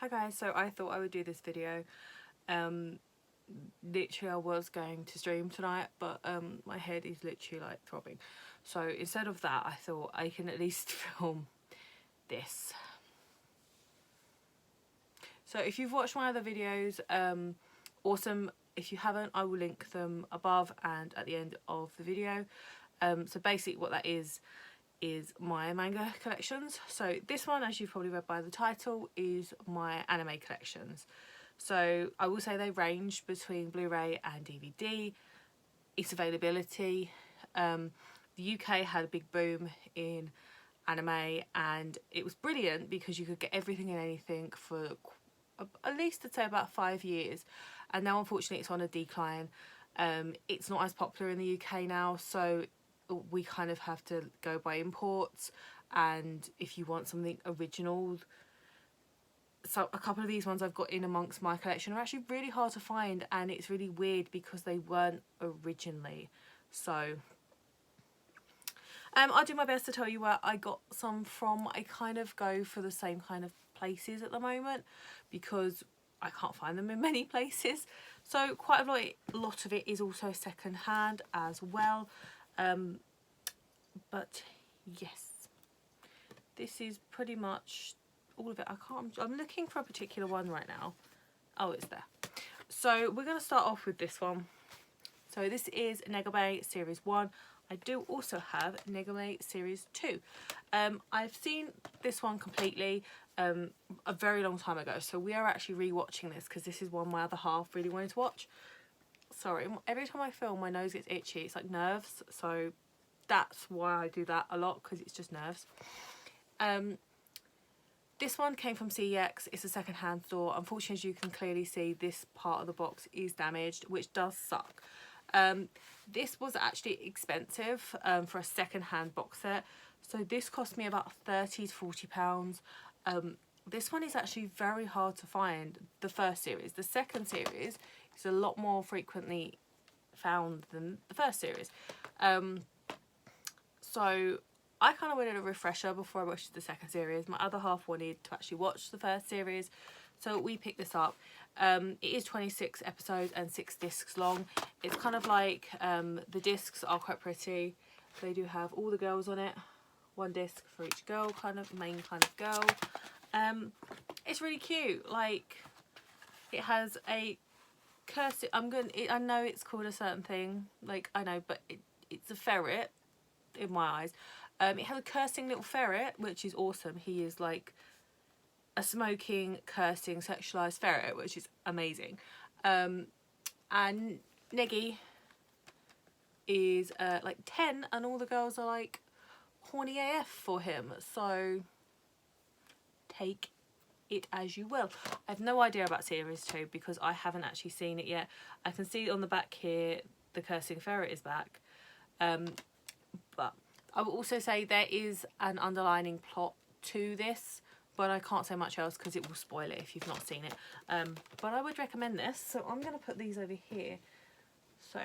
Hi guys, so I thought I would do this video. Literally I was going to stream tonight, but my head is literally like throbbing. So instead of that, I thought I can at least film this. So if you've watched my other videos, awesome. If you haven't, I will link them above and at the end of the video. So basically what that is my manga collections. So this one, as you've probably read by the title, is my anime collections. So I will say they range between Blu-ray and DVD. Its availability, the UK had a big boom in anime, and it was brilliant because you could get everything and anything for at least I'd say about 5 years, and now unfortunately it's on a decline. It's not as popular in the UK now, so we kind of have to go by imports, and if you want something original, so a couple of these ones I've got in amongst my collection are actually really hard to find, and it's really weird because they weren't originally. So I'll do my best to tell you where I got some from. I kind of go for the same kind of places at the moment because I can't find them in many places. So quite a lot of it is also second hand as well. But yes, this is pretty much all of it. I'm looking for a particular one right now. Oh, it's there. So we're going to start off with this one. So this is Negame Series 1. I do also have Negame Series 2. I've seen this one completely a very long time ago. So we are actually re-watching this because this is one my other half really wanted to watch. Sorry, every time I film my nose gets itchy. It's like nerves. So that's why I do that a lot, because it's just nerves. This one came from CEX. It's a second-hand store. Unfortunately, as you can clearly see, this part of the box is damaged, which does suck. This was actually expensive for a second-hand box set. So this cost me about £30 to £40. This one is actually very hard to find, the first series. The second series is a lot more frequently found than the first series. So I kind of wanted a refresher before I watched the second series. My other half wanted to actually watch the first series, so we picked this up. It is 26 episodes and 6 discs long. It's kind of like, the discs are quite pretty. They do have all the girls on it, one disc for each girl, kind of main kind of girl. It's really cute. Like, it has a curse. I know it's called a certain thing, like I know, but it's a ferret in my eyes. It has a cursing little ferret, which is awesome. He is like a smoking, cursing, sexualized ferret, which is amazing. And Negi is like 10, and all the girls are like horny AF for him. So take it as you will. I have no idea about series 2 because I haven't actually seen it yet. I can see on the back here the cursing ferret is back. But I will also say there is an underlining plot to this, but I can't say much else because it will spoil it if you've not seen it. But I would recommend this. So I'm going to put these over here. So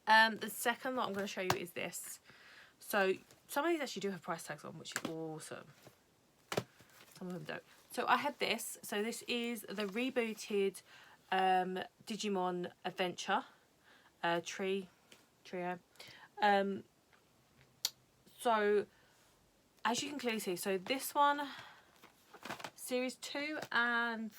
the second that I'm going to show you is this. So some of these actually do have price tags on, which is awesome. Some of them don't. So I had this. So this is the rebooted Digimon Adventure trio. So as you can clearly see, so this one, series 2 and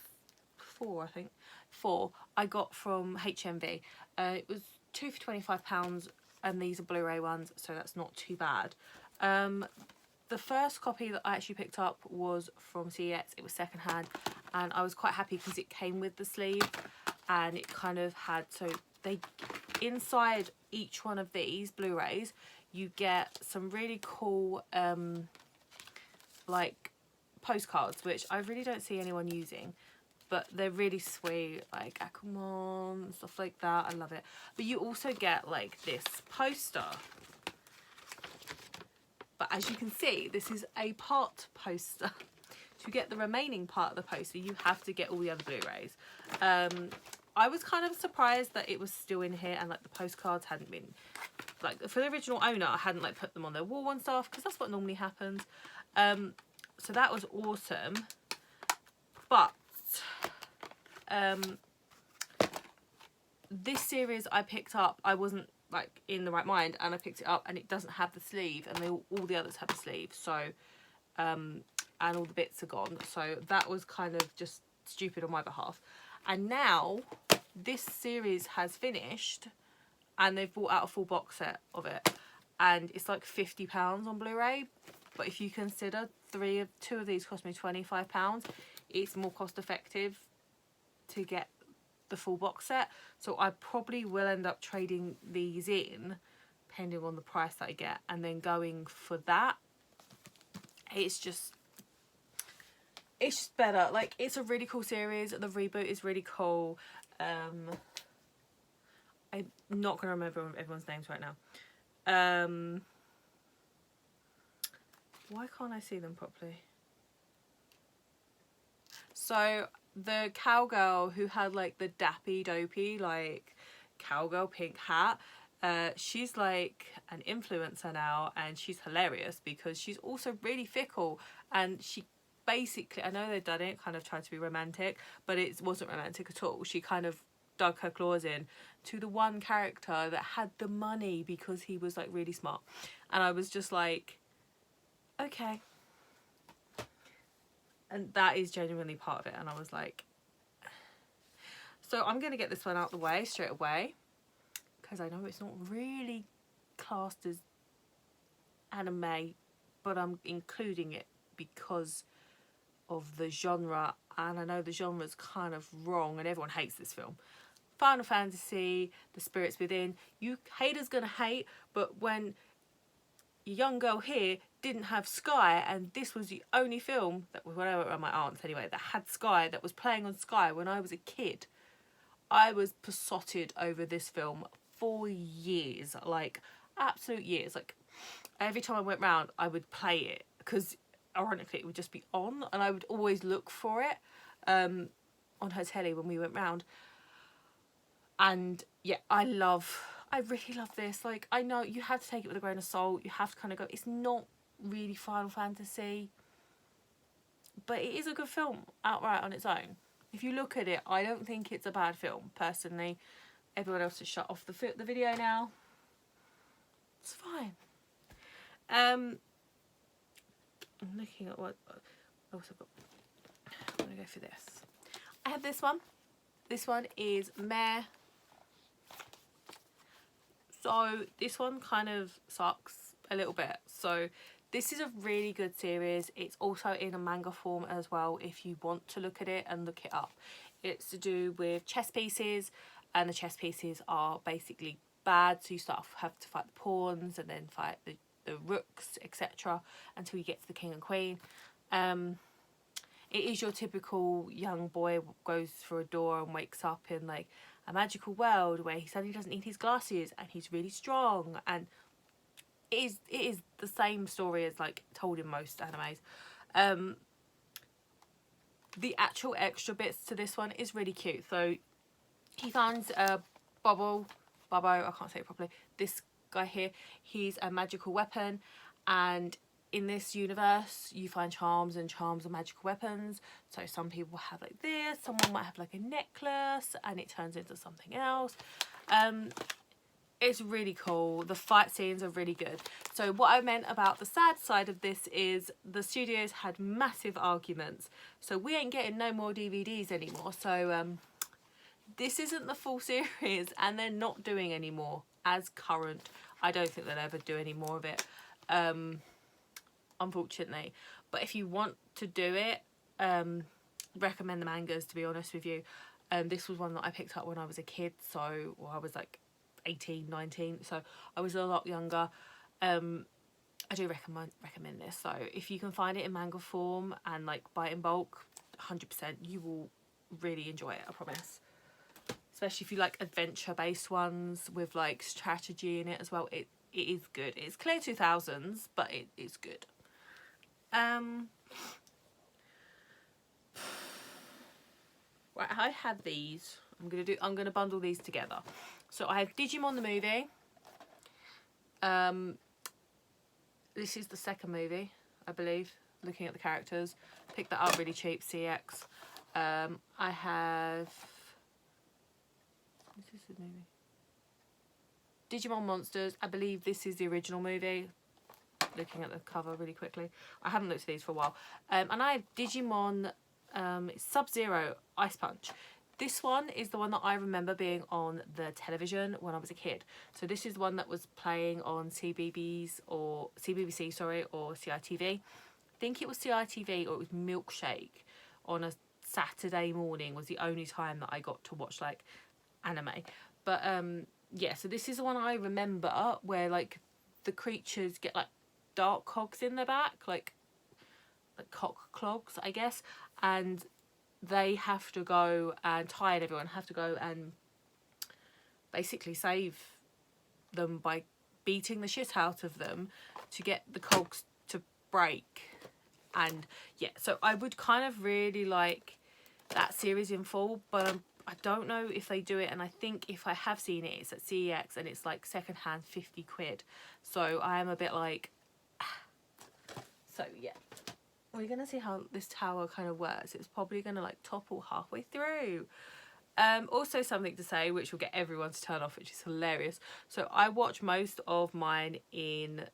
4, I think 4, I got from HMV. It was 2 for £25, and these are Blu-ray ones, so that's not too bad. The first copy that I actually picked up was from CEX. It was secondhand, and I was quite happy because it came with the sleeve, and it kind of had, so they, inside each one of these Blu-rays, you get some really cool like postcards, which I really don't see anyone using, but they're really sweet, like Akumon, stuff like that. I love it. But you also get like this poster. But as you can see, this is a part poster. To get the remaining part of the poster, you have to get all the other Blu-rays. I was kind of surprised that it was still in here, and like the postcards hadn't been, like, for the original owner, I hadn't like put them on their wall and stuff, because that's what normally happens. So that was awesome. But this series I picked up, I wasn't like in the right mind, and I picked it up and it doesn't have the sleeve, and all the others have the sleeve, so and all the bits are gone, so that was kind of just stupid on my behalf. And now this series has finished and they've brought out a full box set of it, and it's like £50 on Blu-ray. But if you consider two of these cost me £25, it's more cost effective to get the full box set. So I probably will end up trading these in, depending on the price that I get, and then going for that. It's just better. Like, it's a really cool series. The reboot is really cool. I'm not gonna remember everyone's names right now. Why can't I see them properly? So the cowgirl who had like the dappy dopey like cowgirl pink hat, she's like an influencer now, and she's hilarious because she's also really fickle, and she basically, I know they've done it, kind of tried to be romantic, but it wasn't romantic at all. She kind of dug her claws in to the one character that had the money because he was like really smart, and I was just like, okay. And that is genuinely part of it, and I was like, so I'm gonna get this one out the way straight away, because I know it's not really classed as anime, but I'm including it because of the genre, and I know the genre's kind of wrong and everyone hates this film. Final Fantasy, The Spirits Within. You haters gonna hate, but when your young girl here didn't have Sky, and this was the only film that was, when I went around my aunt's anyway, that had Sky, that was playing on Sky when I was a kid, I was besotted over this film for years, like absolute years. Like every time I went round, I would play it because ironically it would just be on, and I would always look for it on her telly when we went round. And yeah, I really love this. Like, I know you have to take it with a grain of salt. You have to kind of go, it's not really Final Fantasy, but it is a good film outright on its own. If you look at it, I don't think it's a bad film, personally. Everyone else has shut off the video now. It's fine. I'm looking at what else I've got. I'm going to go for this. I have this one. This one is Meh. So this one kind of sucks a little bit. So this is a really good series. It's also in a manga form as well if you want to look at it and look it up. It's to do with chess pieces, and the chess pieces are basically bad. So you have to fight the pawns and then fight the rooks, etc. until you get to the king and queen. It is your typical young boy goes through a door and wakes up in like a magical world where he suddenly doesn't need his glasses and he's really strong, and it is the same story as like told in most animes. The actual extra bits to this one is really cute. So he finds Bobo, I can't say it properly, this guy here, he's a magical weapon, and in this universe you find charms, and charms are magical weapons. So some people have like this, someone might have like a necklace and it turns into something else. It's really cool. The fight scenes are really good. So what I meant about the sad side of this is the studios had massive arguments, so we ain't getting no more DVDs anymore. So this isn't the full series, and they're not doing any more as current. I don't think they'll ever do any more of it, unfortunately. But if you want to do it, recommend the mangas, to be honest with you. This was one that I picked up when I was a kid, so I was like 18, 19, so I was a lot younger. I do recommend this. So if you can find it in manga form and like buy it in bulk, 100%, you will really enjoy it, I promise. Especially if you like adventure based ones with like strategy in it as well. It is good. It's clear 2000s, but it's good. Right, I have these. I'm gonna bundle these together. So I have Digimon the movie. This is the second movie, I believe, looking at the characters. Picked that up really cheap, CX. I have... Is this the movie? Digimon Monsters. I believe this is the original movie. Looking at the cover really quickly. I haven't looked at these for a while. And I have Digimon Sub-Zero Ice Punch. This one is the one that I remember being on the television when I was a kid. So this is the one that was playing on CBeebies or CBBC, sorry, or CITV. I think it was CITV, or it was Milkshake on a Saturday morning was the only time that I got to watch like anime. But yeah, so this is the one I remember where like the creatures get like dark cogs in their back, like cock clogs, I guess, and they have to go, and Ty and everyone have to go and basically save them by beating the shit out of them to get the cogs to break. And yeah, so I would kind of really like that series in full, but I don't know if they do it, and I think if I have seen it, it's at CEX and it's like secondhand 50 quid. So I am a bit like, so yeah. We're going to see how this tower kind of works. It's probably going to like topple halfway through. Also something to say, which will get everyone to turn off, which is hilarious. So I watch most of mine in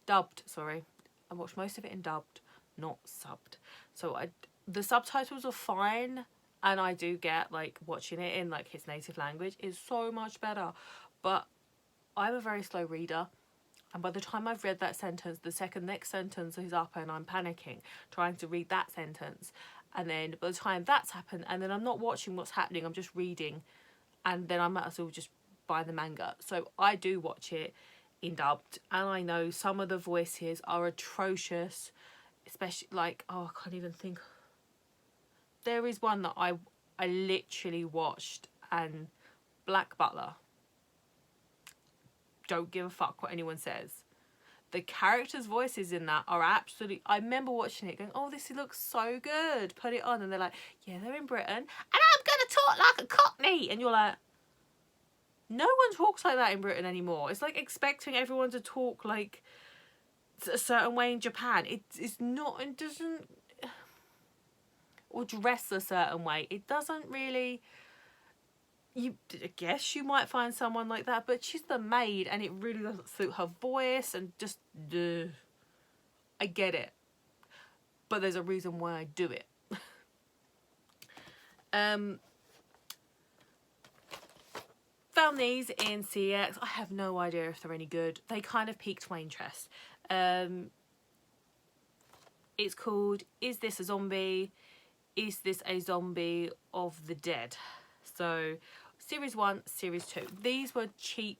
dubbed, sorry. I watch most of it in dubbed, not subbed. So the subtitles are fine, and I do get like watching it in like his native language is so much better. But I'm a very slow reader. And by the time I've read that sentence, the next sentence is up and I'm panicking, trying to read that sentence. And then by the time that's happened, and then I'm not watching what's happening, I'm just reading. And then I might as well just buy the manga. So I do watch it in dubbed. And I know some of the voices are atrocious. Especially like, oh, I can't even think. There is one that I literally watched, and Black Butler. Don't give a fuck what anyone says. The characters' voices in that are absolutely... I remember watching it going, oh, this looks so good. Put it on. And they're like, yeah, they're in Britain. And I'm going to talk like a Cockney. And you're like, no one talks like that in Britain anymore. It's like expecting everyone to talk like a certain way in Japan. It's not... It doesn't... Or dress a certain way. It doesn't really... I guess you might find someone like that, but she's the maid and it really doesn't suit her voice, and just I get it, but there's a reason why I do it. Found these in CX. I have no idea if they're any good. They kind of piqued my interest. It's called Is This a Zombie? Is This a Zombie of the Dead? So series 1, series 2. These were cheap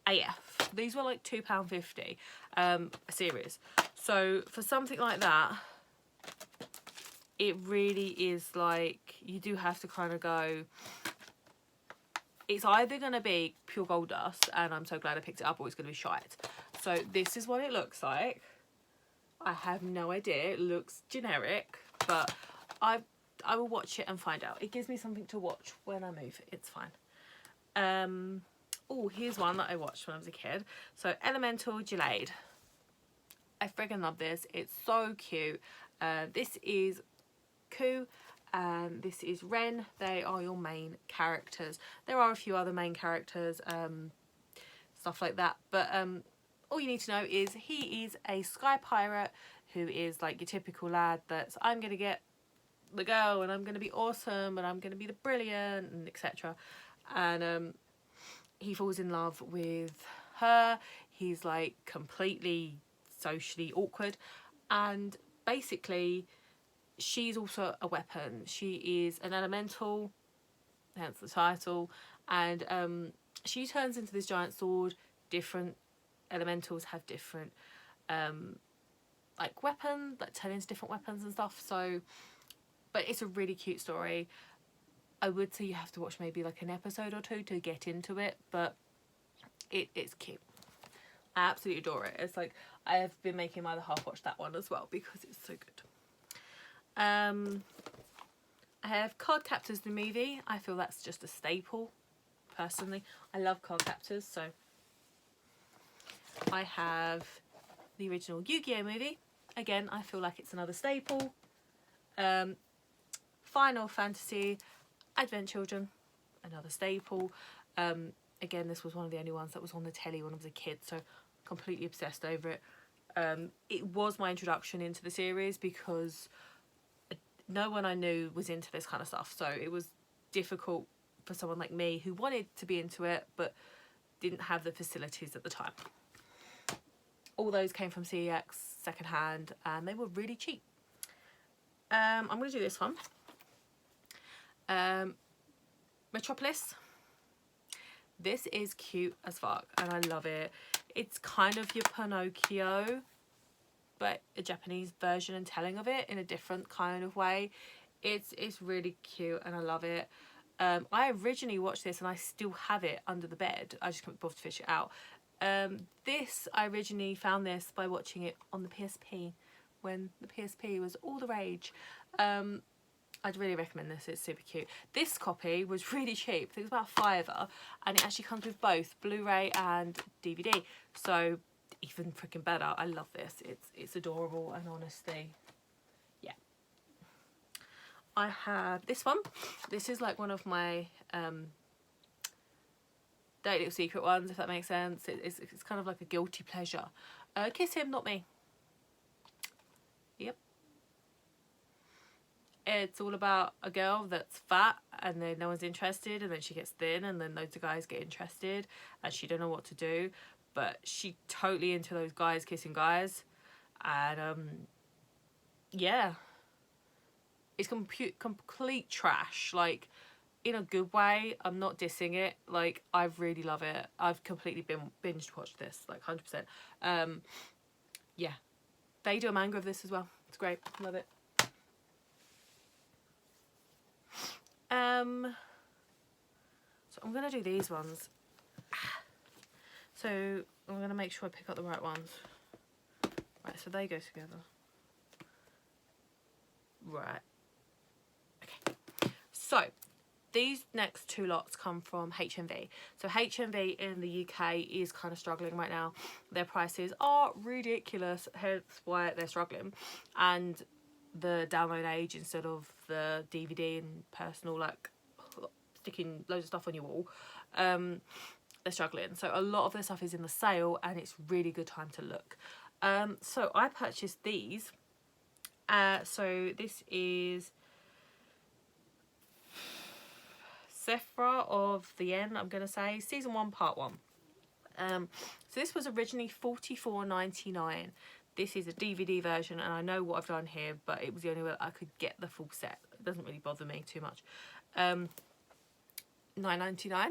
AF. These were like £2.50 a series. So for something like that, it really is like, you do have to kind of go, it's either going to be pure gold dust, and I'm so glad I picked it up, or it's going to be shite. So this is what it looks like. I have no idea. It looks generic, but I will watch it and find out. It gives me something to watch when I move. It's fine. Oh, here's one that I watched when I was a kid. So Elemental Jaleid. I friggin' love this. It's so cute. This is Ku and this is Ren. They are your main characters. There are a few other main characters, stuff like that. But all you need to know is he is a sky pirate who is like your typical lad that's, I'm going to get the girl and I'm going to be awesome and I'm going to be the brilliant and etc. And he falls in love with her. He's like completely socially awkward, and basically she's also a weapon. She is an elemental, hence the title, and she turns into this giant sword. Different elementals have different like weapons, like turn into different weapons and stuff. So but it's a really cute story. I would say you have to watch maybe like an episode or two to get into it, but it's cute. I absolutely adore it. It's like, I have been making my other half watch that one as well because it's so good. I have Card Captors the movie. I feel that's just a staple, personally. I love Card Captors, so I have the original Yu-Gi-Oh movie. again, I feel like it's another staple. Final Fantasy, Advent Children, another staple. Again, this was one of the only ones that was on the telly when I was a kid, so completely obsessed over it. It was my introduction into the series because no one I knew was into this kind of stuff, so it was difficult for someone like me who wanted to be into it but didn't have the facilities at the time. All those came from CEX secondhand, and they were really cheap. I'm going to do this one. Metropolis. This is cute as fuck and I love it. It's kind of your Pinocchio, but a Japanese version and telling of it in a different kind of way. It's really cute and I love it. I originally watched this and I still have it under the bed. I just couldn't bother to fish it out. I originally found this by watching it on the PSP when the PSP was all the rage. I'd really recommend this, it's super cute. This copy was really cheap, I think it was about £5, and it actually comes with both Blu-ray and DVD, so even freaking better. I love this, it's adorable, and honestly, yeah. I have this one. This is like one of my dirty little secret ones, if that makes sense. It's kind of like a guilty pleasure. Kiss Him, Not Me. Yep. It's all about a girl that's fat and then no one's interested, and then she gets thin and then loads of guys get interested and she don't know what to do, but she totally into those guys kissing guys. And yeah, it's complete trash, like in a good way. I'm not dissing it, like I really love it. I've completely binge watched this, like 100%. Yeah, they do a manga of this as well. It's great, love it. So I'm gonna do these ones. So I'm gonna make sure I pick up the right ones. Right, so they go together. Right. Okay. So these next two lots come from HMV. So HMV in the UK is kind of struggling right now. Their prices are ridiculous, hence why they're struggling. And the download age instead of the DVD and personal, like sticking loads of stuff on your wall, they're struggling. So a lot of their stuff is in the sale and it's really good time to look. So I purchased these. So this is Sephra of the End, I'm going to say, season 1 part 1. So this was originally $44.99. This is a DVD version, and I know what I've done here, but it was the only way I could get the full set. It doesn't really bother me too much. $9.99,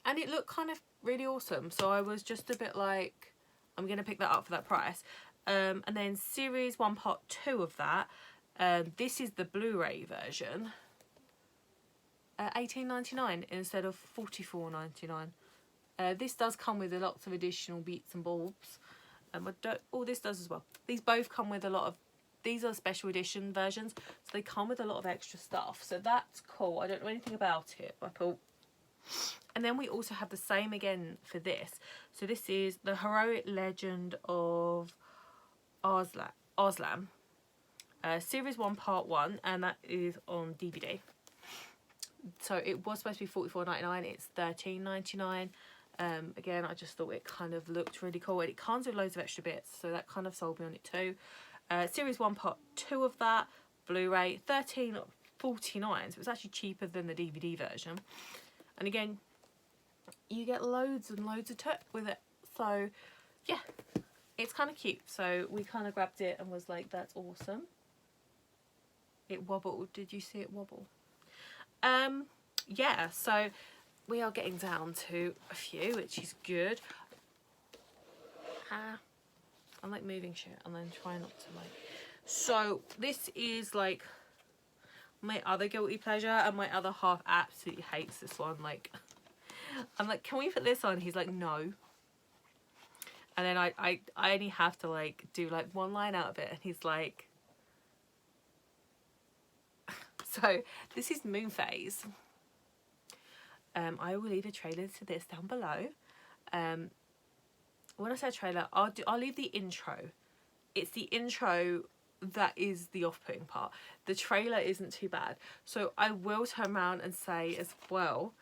and it looked kind of really awesome. So I was just a bit like, I'm gonna pick that up for that price. And then series 1 part 2 of that. This is the Blu-ray version. $18.99 instead of $44.99. This does come with lots of additional beats and bulbs. This does as well. These both come with a lot of, these are special edition versions, so they come with a lot of extra stuff, so that's cool. I don't know anything about it, but I thought. And then we also have the same again for this. So this is the Heroic Legend of Aslan, series 1 part 1, and that is on DVD. So it was supposed to be $44.99, it's $13.99. Again, I just thought it kind of looked really cool, and it comes with loads of extra bits, so that kind of sold me on it too. Series 1 part 2 of that, Blu-ray, $13.49, so it's actually cheaper than the DVD version. And again, you get loads and loads of tech with it, so yeah, it's kind of cute. So we kind of grabbed it and was like, that's awesome. It wobbled. Did you see it wobble? Yeah, so we are getting down to a few, which is good. I'm like moving shit and then try not to like. So this is like my other guilty pleasure, and my other half absolutely hates this one. Like, I'm like, can we put this on? He's like, no. And then I only have to like do like one line out of it, and he's like. So this is Moonphase. I will leave a trailer to this down below. When I say trailer, I'll leave the intro it's the intro that is the off-putting part. The trailer isn't too bad. So I will turn around and say as well,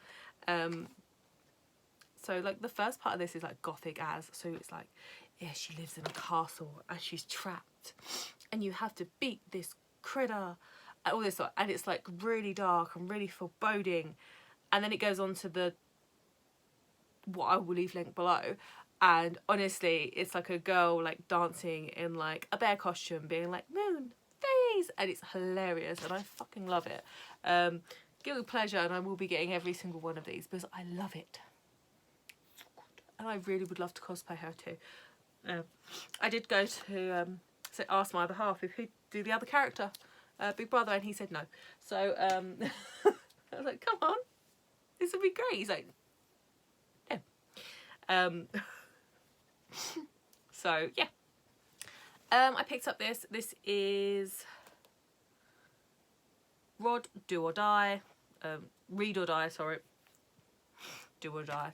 so like the first part of this is like gothic as, so it's like, yeah, she lives in a castle and she's trapped and you have to beat this critter and all this sort, and it's like really dark and really foreboding. And then it goes on to the, what I will leave link below, and honestly it's like a girl like dancing in like a bear costume being like moon phase, and it's hilarious and I fucking love it. Guilty pleasure, and I will be getting every single one of these because I love it and I really would love to cosplay her too. I did go to ask my other half if he'd do the other character, Big Brother, and he said no. So I was like, come on, this would be great. He's like, yeah. So yeah, I picked up this. This is Rod Do or Die, Read or Die. Sorry, Do or Die.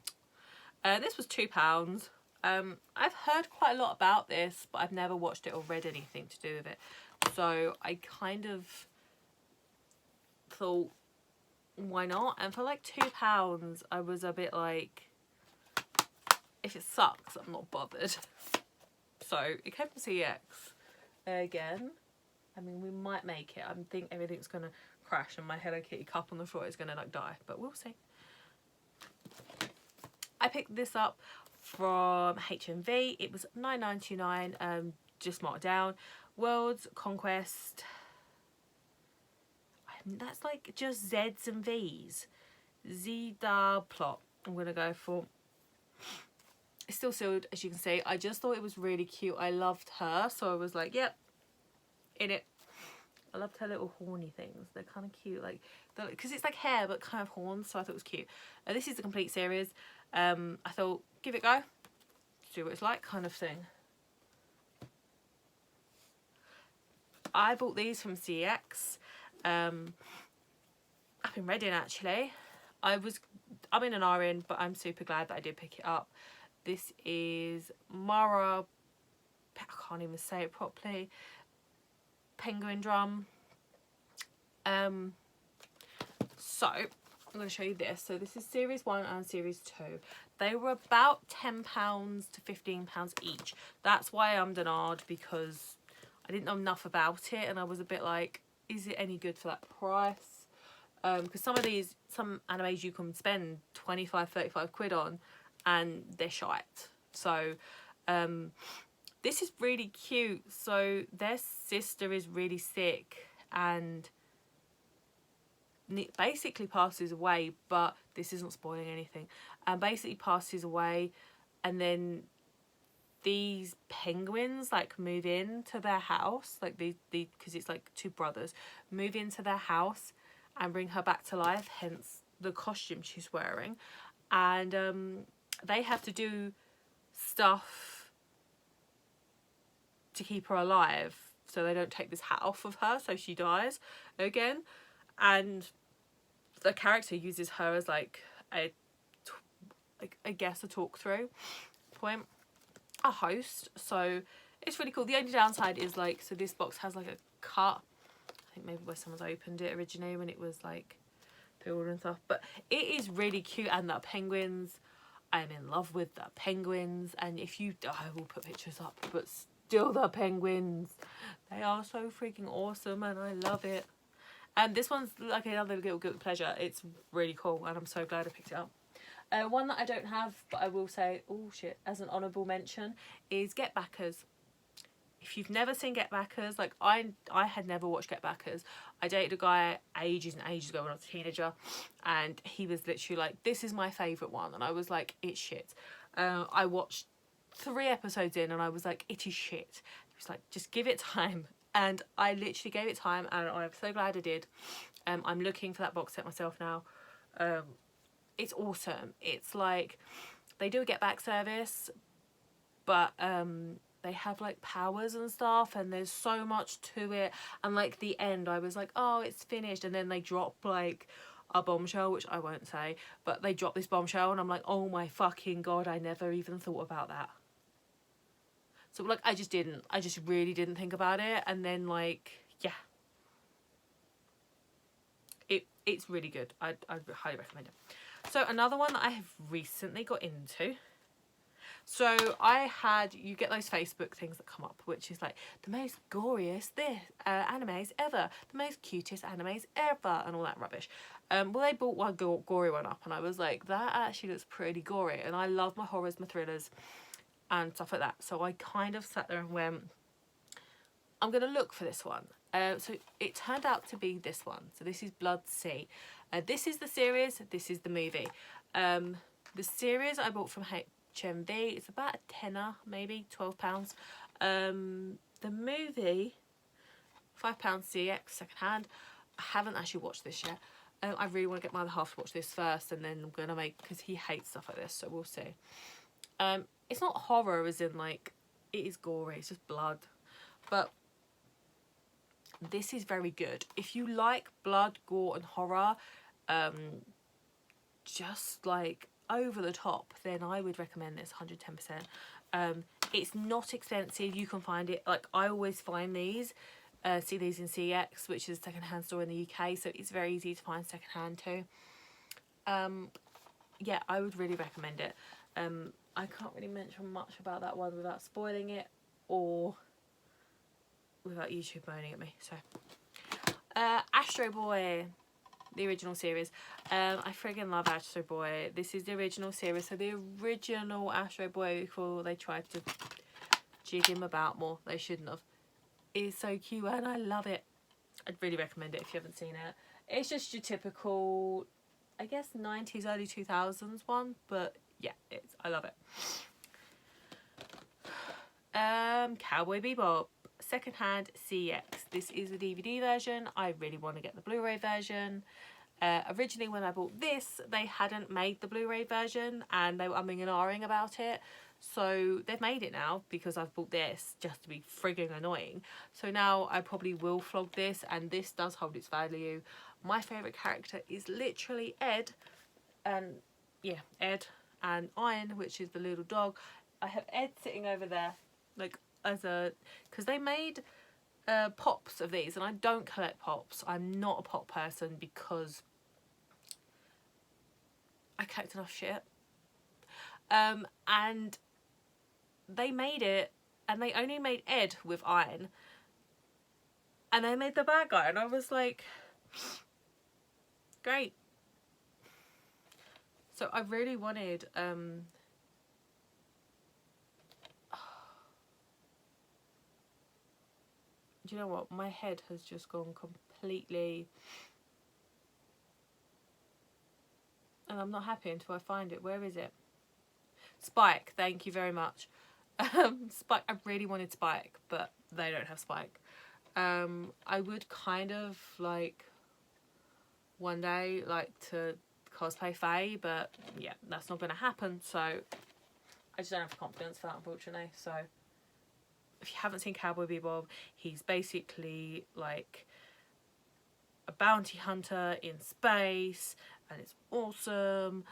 This was £2. I've heard quite a lot about this, but I've never watched it or read anything to do with it. So I kind of thought, why not? And for like £2, I was a bit like, if it sucks, I'm not bothered. So it came from CX again. I mean, we might make it. I think everything's gonna crash and my Hello Kitty cup on the floor is gonna like die, but we'll see. I picked this up from HMV. It was $9.99, just marked down. World's Conquest. That's like just Z's and V's. Zeta plot. I'm gonna go for. It's still sealed, as you can see. I just thought it was really cute. I loved her, so I was like, yep, in it. I loved her little horny things. They're kind of cute, like, because it's like hair but kind of horns, so I thought it was cute. This is the complete series. I thought, give it a go, see what it's like, kind of thing. I bought these from CX. Up in Reading, actually. I'm in an RN, but I'm super glad that I did pick it up. This is Mara, I can't even say it properly, Penguin Drum. So I'm going to show you this. So this is series 1 and series 2. They were about £10 to £15 each. That's why I'm denied, because I didn't know enough about it and I was a bit like, is it any good for that price? Because some animes you can spend 25-35 quid on and they're shite. So this is really cute. So their sister is really sick and basically passes away, but this isn't spoiling anything, and basically passes away, and then these penguins like move into their house, like they because it's like two brothers move into their house and bring her back to life, hence the costume she's wearing. And they have to do stuff to keep her alive so they don't take this hat off of her, so she dies again. And the character uses her as like a talk through point, a host. So it's really cool. The only downside is like, so this box has like a cut, I think maybe where someone's opened it originally when it was like peeled and stuff, but it is really cute. And the penguins, I'm in love with the penguins, and if you, I will put pictures up, but still the penguins, they are so freaking awesome and I love it. And this one's like another little guilty pleasure. It's really cool and I'm so glad I picked it up. One that I don't have, but I will say, oh shit, as an honourable mention, is Get Backers. If you've never seen Get Backers, like I had never watched Get Backers. I dated a guy ages and ages ago when I was a teenager, and he was literally like, this is my favourite one, and I was like, it's shit. I watched 3 episodes in and I was like, it is shit. He was like, just give it time. And I literally gave it time and I'm so glad I did. I'm looking for that box set myself now. It's awesome. It's like, they do a get back service, but they have like powers and stuff, and there's so much to it. And like the end, I was like, oh, it's finished. And then they drop like a bombshell, which I won't say, but they drop this bombshell and I'm like, oh my fucking God, I never even thought about that. So like I just really didn't think about it, and then like yeah, it's really good. I'd highly recommend it. So another one that I have recently got into. So you get those Facebook things that come up, which is like the most goriest animes ever, the most cutest animes ever, and all that rubbish. Well, they bought one gory one up, and I was like, that actually looks pretty gory, and I love my horrors, my thrillers, and stuff like that. So I kind of sat there and went, I'm gonna look for this one. So it turned out to be this one. So this is Blood Sea. This is the series. This is the movie. The series I bought from HMV. It's about a tenner, maybe £12. The movie, £5 CX secondhand. I haven't actually watched this yet. I really want to get my other half to watch this first, and then I'm gonna because he hates stuff like this. So we'll see. It's not horror, as in like it is gory. It's just blood, but this is very good. If you like blood, gore and horror, just like over the top, then I would recommend this 110%. It's not expensive. You can find it, like I always find these, see these in CX, which is a secondhand store in the UK, so it's very easy to find secondhand too. Yeah, I would really recommend it. I can't really mention much about that one without spoiling it or without YouTube moaning at me. So Astro Boy, the original series. I friggin' love Astro Boy. This is the original series. So the original Astro Boy, before they tried to jig him about more, they shouldn't have. It's so cute and I love it. I'd really recommend it if you haven't seen it. It's just your typical, I guess, 90s, early 2000s one, but yeah, I love it. Cowboy Bebop. Secondhand CX. This is the DVD version. I really want to get the Blu-ray version. Originally when I bought this, they hadn't made the Blu-ray version and they were umming and ahhing about it. So they've made it now because I've bought this just to be frigging annoying. So now I probably will flog this, and this does hold its value. My favourite character is literally Ed, and yeah, Ed and Iron, which is the little dog. I have Ed sitting over there, like because they made pops of these, and I don't collect pops. I'm not a pop person because I collect enough shit. And they made it, and they only made Ed with iron, and they made the bad guy, and I was like, great. So I really wanted do you know what? My head has just gone completely, and I'm not happy until I find it. Where is it? Spike. Thank you very much. Spike. I really wanted Spike, but they don't have Spike. I would kind of like one day like to cosplay Faye, but yeah, that's not going to happen. So I just don't have the confidence for that, unfortunately. So if you haven't seen Cowboy Bebop, he's basically like a bounty hunter in space, and it's awesome.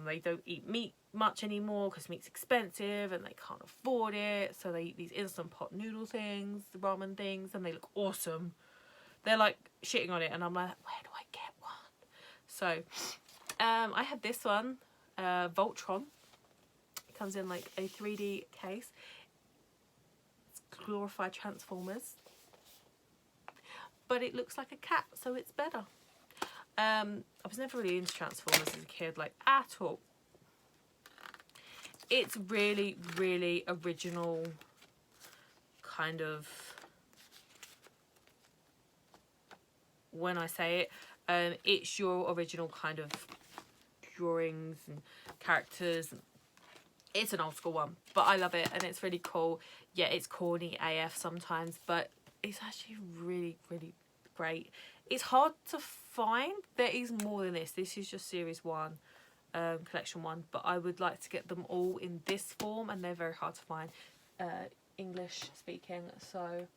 They don't eat meat much anymore because meat's expensive and they can't afford it, so they eat these instant pot noodle things, the ramen things, and they look awesome. They're like shitting on it, and I'm like, where do I get one? So I have this one, Voltron. It comes in like a 3D case. Glorified Transformers, but it looks like a cat, so it's better. I was never really into Transformers as a kid, like at all. It's really, really original kind of, when I say it, it's your original kind of drawings and characters. It's an old school one, but I love it and it's really cool. Yeah, it's corny AF sometimes, but it's actually really, really great. It's hard to find. There is more than this. This is just series 1, collection 1, but I would like to get them all in this form, and they're very hard to find, English speaking, so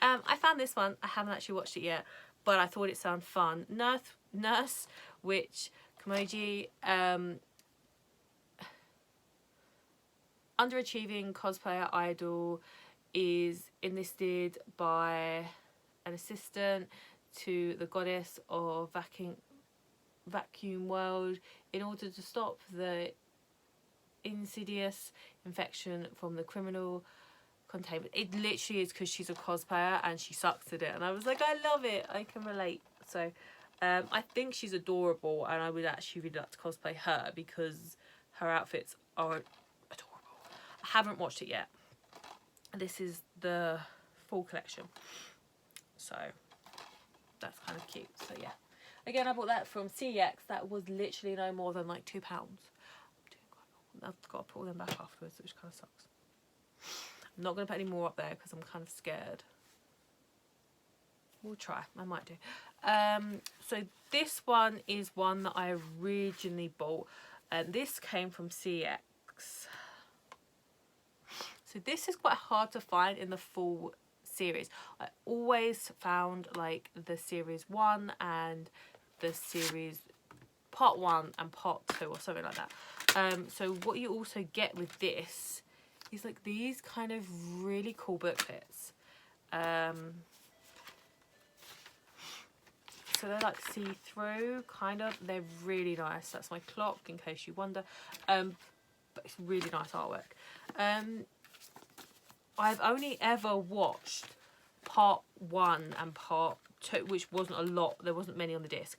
I found this one. I haven't actually watched it yet, but I thought it sounded fun. Nurse Witch Kimoji. underachieving cosplayer idol is enlisted by an assistant to the goddess of vacuum world in order to stop the insidious infection from the criminal containment. It literally is because she's a cosplayer and she sucks at it, and I was like, I love it, I can relate. So I think she's adorable, and I would actually really like to cosplay her because her outfits are adorable. I haven't watched it yet. This is the full collection, so that's kind of cute. So yeah, again, I bought that from CX. That was literally no more than like £2. I've got to put them back afterwards, which kind of sucks. I'm not going to put any more up there because I'm kind of scared. We'll try. I might do. So this one is one that I originally bought, and this came from CX. So this is quite hard to find in the full series. I always found like the series 1 and the series part 1 and part 2 or something like that. So what you also get with this is like these kind of really cool booklets. So they're like see-through kind of. They're really nice. That's my clock in case you wonder. But it's really nice artwork. I've only ever watched part 1 and part 2, which wasn't a lot. There wasn't many on the disc,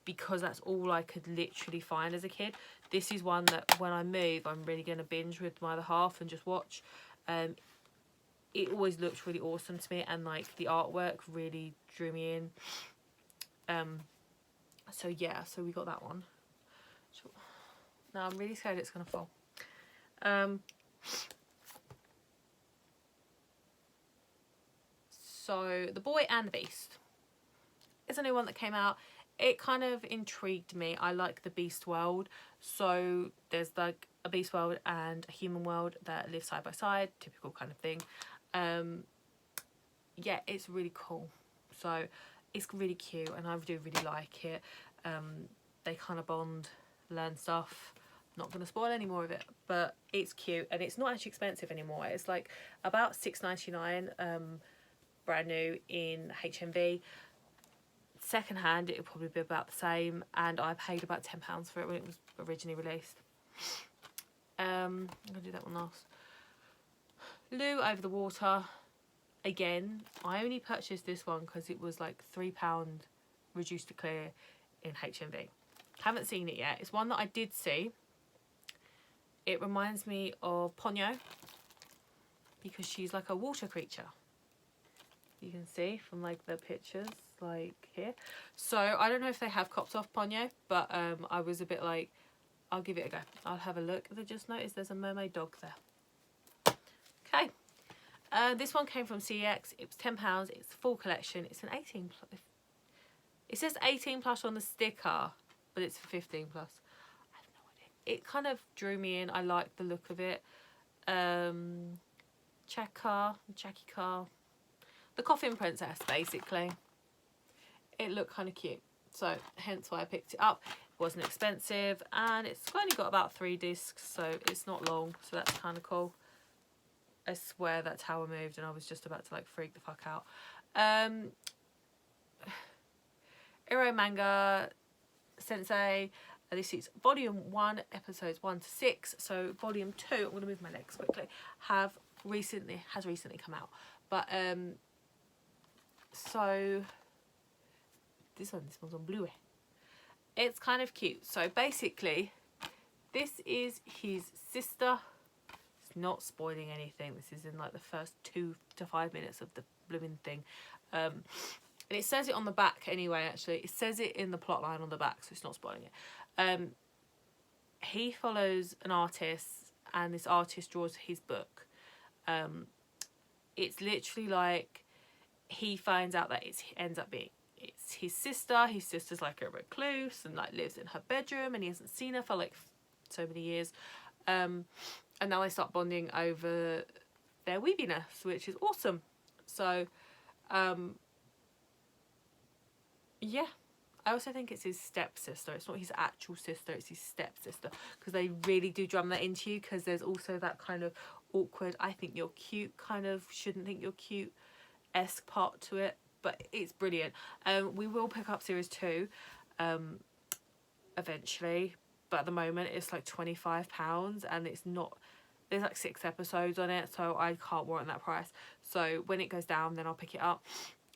because that's all I could literally find as a kid. This is one that when I move, I'm really going to binge with my other half and just watch. It always looked really awesome to me, and like the artwork really drew me in. So yeah, so we got that one. Now I'm really scared it's going to fall. So The Boy and the Beast is a new one that came out. It kind of intrigued me. I like the beast world. So there's like a beast world and a human world that live side by side. Typical kind of thing. Yeah, it's really cool. So it's really cute and I do really like it. They kind of bond, learn stuff. Not going to spoil any more of it, but it's cute and it's not actually expensive anymore. It's like about $6.99, brand new in HMV. Second hand, it would probably be about the same, and I paid about £10 for it when it was originally released. I'm going to do that one last. Lou Over the Water. Again, I only purchased this one because it was like £3 reduced to clear in HMV. Haven't seen it yet. It's one that I did see. It reminds me of Ponyo because she's like a water creature. You can see from like the pictures like here. So I don't know if they have cops off Ponyo, but I was a bit like, I'll give it a go. I'll have a look. I just noticed there's a mermaid dog there. Okay. This one came from CX. It was £10. It's a full collection. It's an 18 plus. It says 18 plus on the sticker, but it's for 15 plus. I have no idea. It kind of drew me in. I like the look of it. Jackie Carr. The Coffin Princess, basically. It looked kind of cute. So, hence why I picked it up. It wasn't expensive. And it's only got about 3 discs, so it's not long. So, that's kind of cool. I swear that tower moved and I was just about to, like, freak the fuck out. Iro Manga Sensei. This is volume 1, episodes 1 to 6. So, volume 2, I'm going to move my legs quickly, has recently come out. But, so this one's on Blu-ray. It's kind of cute. So basically, this is his sister. It's not spoiling anything. This is in like the first 2 to 5 minutes of the blooming thing. And it says it on the back anyway, actually. It says it in the plot line on the back, so it's not spoiling it. He follows an artist, and this artist draws his book. It's literally like, he finds out that it's his sister. His sister's like a recluse and like lives in her bedroom, and he hasn't seen her for like so many years. And now they start bonding over their weebiness, which is awesome. So, yeah, I also think it's his stepsister. It's not his actual sister, it's his stepsister, because they really do drum that into you, because there's also that kind of awkward, I think you're cute, kind of shouldn't think you're cute-esque part to it, but it's brilliant. We will pick up series 2 eventually, but at the moment it's like £25, and it's not, there's like 6 episodes on it, so I can't warrant that price. So when it goes down, then I'll pick it up.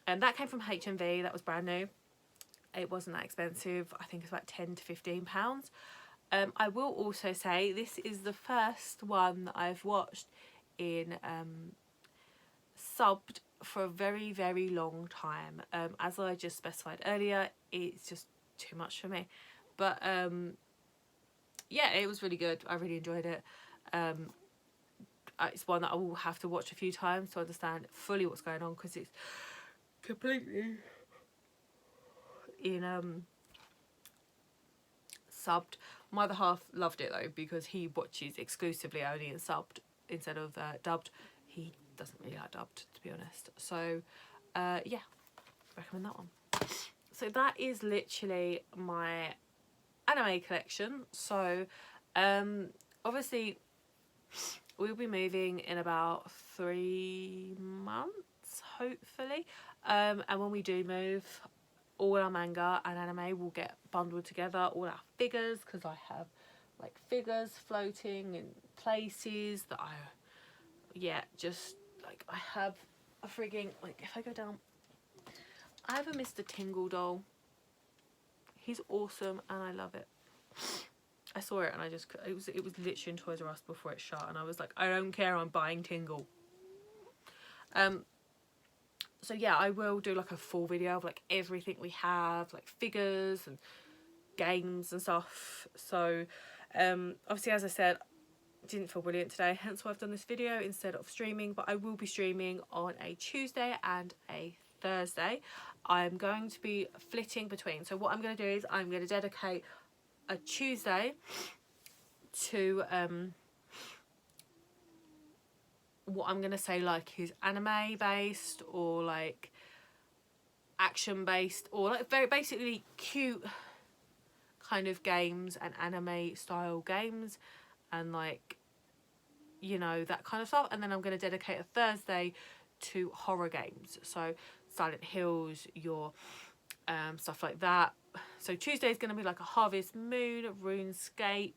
And that came from HMV, that was brand new. It wasn't that expensive. I think it's about £10 to £15. I will also say this is the first one that I've watched in subbed for a very, very long time. As I just specified earlier, it's just too much for me. But yeah, it was really good. I really enjoyed it. It's one that I will have to watch a few times to understand fully what's going on, because it's completely in subbed. My other half loved it though, because he watches exclusively only in subbed instead of dubbed. He doesn't really like dubbed, to be honest. So yeah, recommend that one. So that is literally my anime collection. So obviously we'll be moving in about 3 months, hopefully, and when we do move, all our manga and anime will get bundled together, all our figures, because I have like figures floating in places that just like, I have a frigging, like, if I go down, I have a Mr. Tingle doll. He's awesome and I love it. I saw it and I just, it was literally in Toys R Us before it shut, and I was like, I don't care, I'm buying Tingle. So yeah, I will do like a full video of like everything we have, like figures and games and stuff. So obviously, as I said, didn't feel brilliant today, hence why I've done this video instead of streaming, but I will be streaming on a Tuesday and a Thursday. I'm going to be flitting between. So what I'm going to do is I'm going to dedicate a Tuesday to what I'm going to say like is anime based, or like action based, or like very basically cute kind of games and anime style games, and like, you know, that kind of stuff. And then I'm going to dedicate a Thursday to horror games, so Silent Hills, your stuff like that. So Tuesday is going to be like a Harvest Moon, RuneScape,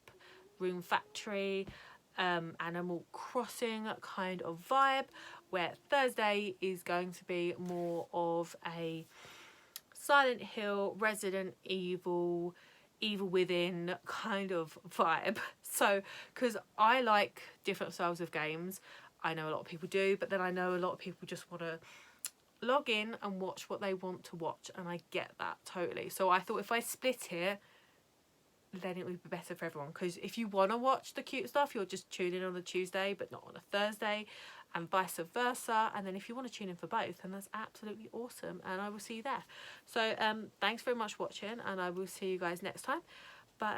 Rune Factory, Animal Crossing kind of vibe, where Thursday is going to be more of a Silent Hill, Resident Evil, Evil Within kind of vibe. So, because I like different styles of games, I know a lot of people do, but then I know a lot of people just want to log in and watch what they want to watch, and I get that totally. So I thought if I split it, then it would be better for everyone, because if you want to watch the cute stuff, you'll just tune in on a Tuesday but not on a Thursday, and vice versa. And then if you want to tune in for both, then that's absolutely awesome, and I will see you there. So thanks very much for watching, and I will see you guys next time. But